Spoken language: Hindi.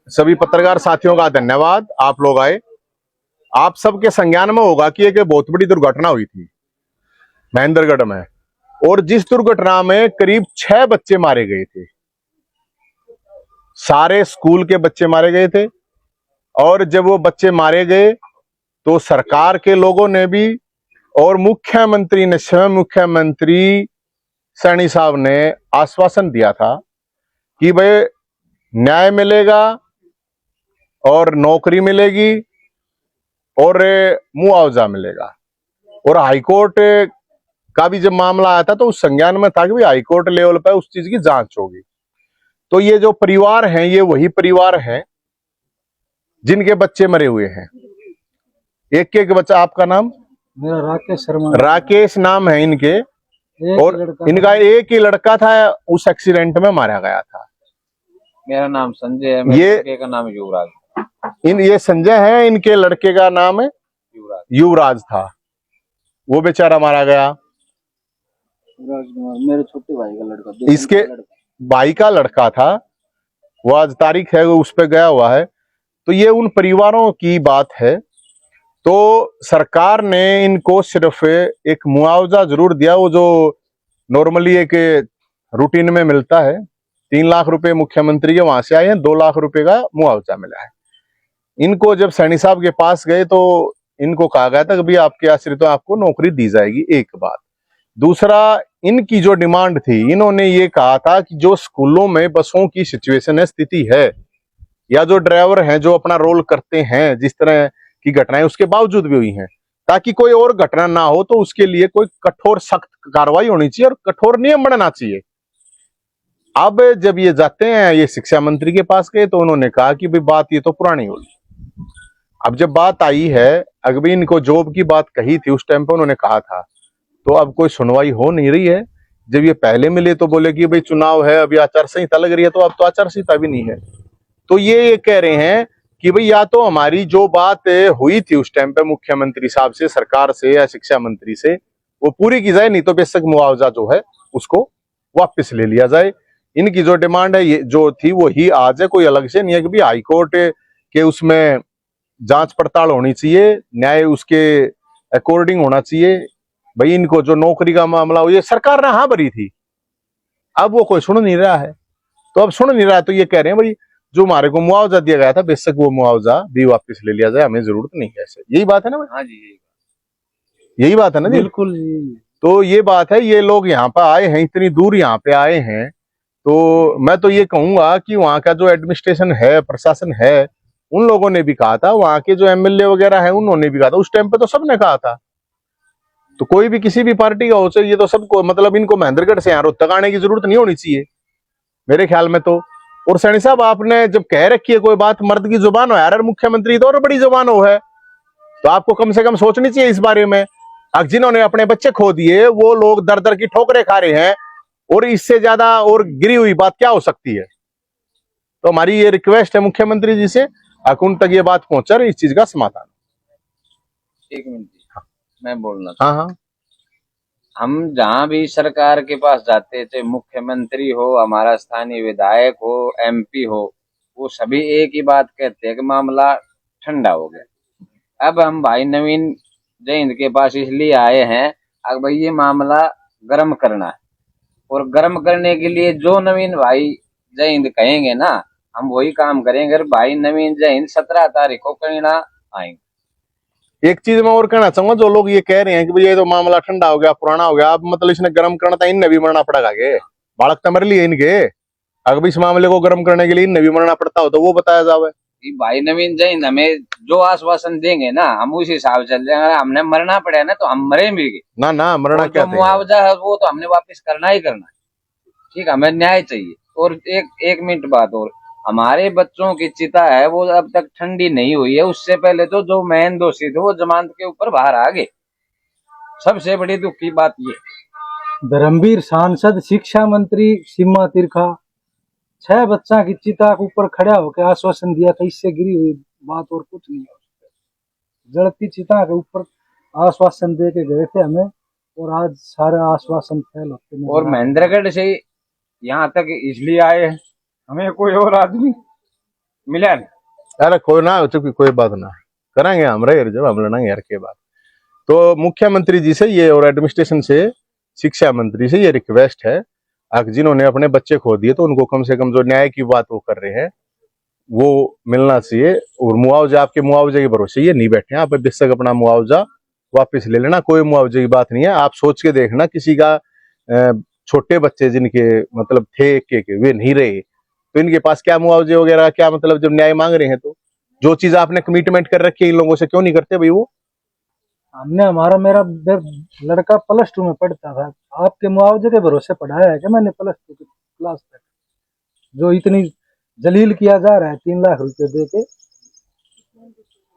सभी पत्रकार साथियों का धन्यवाद, आप लोग आए। आप सबके संज्ञान में होगा कि एक बहुत बड़ी दुर्घटना हुई थी महेंद्रगढ़ में, और जिस दुर्घटना में करीब 6 बच्चे मारे गए थे। सारे स्कूल के बच्चे मारे गए थे, और जब वो बच्चे मारे गए तो सरकार के लोगों ने भी और मुख्यमंत्री ने, स्वयं मुख्यमंत्री सैनी साहब ने आश्वासन दिया था कि भाई न्याय मिलेगा और नौकरी मिलेगी और मुआवजा मिलेगा। और हाईकोर्ट का भी जब मामला आया था तो उस संज्ञान में था कि भाई हाईकोर्ट लेवल पर उस चीज की जांच होगी। तो ये जो परिवार हैं, ये वही परिवार हैं जिनके बच्चे मरे हुए हैं। एक एक बच्चा, आपका नाम? मेरा राकेश शर्मा। राकेश नाम है इनके, और इनका एक ही लड़का था, उस एक्सीडेंट में मारा गया था। मेरा नाम संजय है, मेरे लड़के का नाम युवराज। ये संजय है, इनके लड़के का नाम है युवराज था। वो बेचारा मारा गया। मेरे छोटे भाई का लड़का, इसके भाई का लड़का था, वो आज तारीख है उस पे गया हुआ है। तो ये उन परिवारों की बात है। तो सरकार ने इनको सिर्फ एक मुआवजा जरूर दिया, वो जो नॉर्मली एक रूटीन में मिलता है। 3 लाख रुपए मुख्यमंत्री के वहां से आए हैं, 2 लाख रुपए का मुआवजा मिला है इनको। जब सैनी साहब के पास गए तो इनको कहा गया था कि भाई आपके आश्रितों आपको नौकरी दी जाएगी, एक बात। दूसरा, इनकी जो डिमांड थी, इन्होंने ये कहा था कि जो स्कूलों में बसों की सिचुएशन है, स्थिति है, या जो ड्राइवर हैं जो अपना रोल करते हैं, जिस तरह की घटनाएं उसके बावजूद भी हुई हैं, ताकि कोई और घटना ना हो तो उसके लिए कोई कठोर सख्त कार्रवाई होनी चाहिए और कठोर नियम बनना चाहिए। अब जब ये जाते हैं, ये शिक्षा मंत्री के पास गए तो उन्होंने कहा कि भाई बात ये तो पुरानी होगी। अब जब बात आई है, अगर इनको जॉब की बात कही थी उस टाइम पे उन्होंने कहा था, तो अब कोई सुनवाई हो नहीं रही है। जब ये पहले मिले तो बोले कि भाई चुनाव है, अभी आचार संहिता लग रही है, तो अब तो आचार संहिता भी नहीं है। तो ये कह रहे हैं कि भाई या तो हमारी जो बात हुई थी उस टाइम पे मुख्यमंत्री साहब से, सरकार से या शिक्षा मंत्री से, वो पूरी की जाए, नहीं तो बेशक मुआवजा जो है उसको वापस ले लिया जाए। इनकी जो डिमांड है ये जो थी वो ही आज है, कोई अलग से नहीं है कि भाई हाईकोर्ट के उसमें जांच पड़ताल होनी चाहिए, न्याय उसके अकॉर्डिंग होना चाहिए। भाई इनको जो नौकरी का मामला हो, ये सरकार ने हाँ भरी थी, अब वो कोई सुन नहीं रहा है। तो अब सुन नहीं रहा है तो ये कह रहे हैं भाई जो हमारे को मुआवजा दिया गया था बेशक वो मुआवजा भी वापस ले लिया जाए, हमें जरूरत नहीं है ऐसे। यही बात है ना भाई? हाँ जी, यही बात है ना जी? बिल्कुल। तो ये बात है, ये लोग यहाँ पे आए हैं, इतनी दूर यहाँ पे आए हैं, तो मैं तो ये कहूंगा कि वहाँ का जो एडमिनिस्ट्रेशन है, प्रशासन है, उन लोगों ने भी कहा था, वहाँ के जो एमएलए वगैरह है उन्होंने भी कहा था, उस टाइम पे तो सबने कहा था। तो कोई भी किसी भी पार्टी का हो चाहिए, तो सबको, मतलब इनको महेंद्रगढ़ से यहाँ रोहतक आने की जरूरत नहीं होनी चाहिए मेरे ख्याल में तो। और सैनी साहब, आपने जब कह रखी है कोई बात, मर्द की जुबान हो यार, मुख्यमंत्री तो और बड़ी जुबान हो है, तो आपको कम से कम सोचनी चाहिए इस बारे में। अब जिन्होंने अपने बच्चे खो दिए वो लोग दर दर की ठोकरें खा रहे हैं, और इससे ज्यादा और गिरी हुई बात क्या हो सकती है? तो हमारी ये रिक्वेस्ट है मुख्यमंत्री जी से, उन तक ये बात पहुंचा रही, इस चीज का समाधान। एक मिनट मैं बोलना हाँ हाँ। हम जहाँ भी सरकार के पास जाते, चाहे मुख्यमंत्री हो, हमारा स्थानीय विधायक हो, एमपी हो, वो सभी एक ही बात कहते हैं कि मामला ठंडा हो गया। अब हम भाई नवीन जय हिंद के पास इसलिए आए हैं, अब भाई ये मामला गर्म करना है, और गर्म करने के लिए जो नवीन भाई जय हिंद कहेंगे ना, हम वही काम करेंगे। अगर भाई नवीन जय हिंद 17 तारीख को करीना आएंगे। एक चीज मैं और कहना चाहूंगा, जो लोग ये कह रहे हैं कि भाई ये तो मामला ठंडा हो गया, पुराना हो गया, अब मतलब इसने गर्म करना था, इनने भी मरना पड़ेगा के? बालक तो मर लिए इनके, अगर इस मामले को गर्म करने के लिए इनने भी मरना पड़ता हो तो वो बताया जावे। भाई नवीन जय हिंद हमें जो आश्वासन देंगे ना, हम उसी हिसाब से चल जाएंगे। हमने मरना पड़े ना तो हम मरे भी। ना ना, मरना क्या, जो मुआवजा है वो तो हमने वापस करना ही करना है। ठीक, हमें न्याय चाहिए। और एक मिनट बात और, हमारे बच्चों की चिता है वो अब तक ठंडी नहीं हुई है। उससे पहले तो जो मेन दोषी थे वो जमानत के ऊपर बाहर आ गए। सबसे बड़ी दुख की बात ये। धर्मवीर सांसद, शिक्षा मंत्री सीमा तिरखा 6 बच्चा की चिता के ऊपर खड़ा होकर आश्वासन दिया था, इससे गिरी हुई बात और कुछ नहीं हो सकता। जड़ती चिता के ऊपर आश्वासन दे के गए थे हमें, और आज सारे आश्वासन फेल होते। और महेंद्रगढ़ से यहाँ तक इसलिए आए हैं, हमें कोई और आदमी मिला नहीं। अरे कोई ना, तो कोई बात ना करेंगे हम रहे जब हम लड़ेंगे यार के बाद। तो मुख्यमंत्री जी से ये और एडमिनिस्ट्रेशन से, शिक्षा मंत्री से ये रिक्वेस्ट है, जिन्होंने अपने बच्चे खो दिए तो उनको कम से कम जो न्याय की बात वो कर रहे हैं वो मिलना चाहिए। और मुआवजा, आपके मुआवजे के भरोसे ये नहीं बैठे हैं, आप बेशक अपना मुआवजा वापस ले लेना, कोई मुआवजे की बात नहीं है। आप सोच के देखना, किसी का छोटे बच्चे जिनके मतलब थे के वे नहीं रहे, तो इनके पास क्या मुआवजे वगैरह, क्या मतलब जब न्याय मांग रहे हैं तो जो चीज आपने कमिटमेंट कर रखी है इन लोगों से क्यों नहीं करते भाई वो। हमने मेरा लड़का +2 में पढ़ता था, आपके मुआवजे के भरोसे पढ़ाया है कि मैंने +2 की क्लास तक, जो इतनी जलील किया जा रहा है 3 लाख रुपए दे के।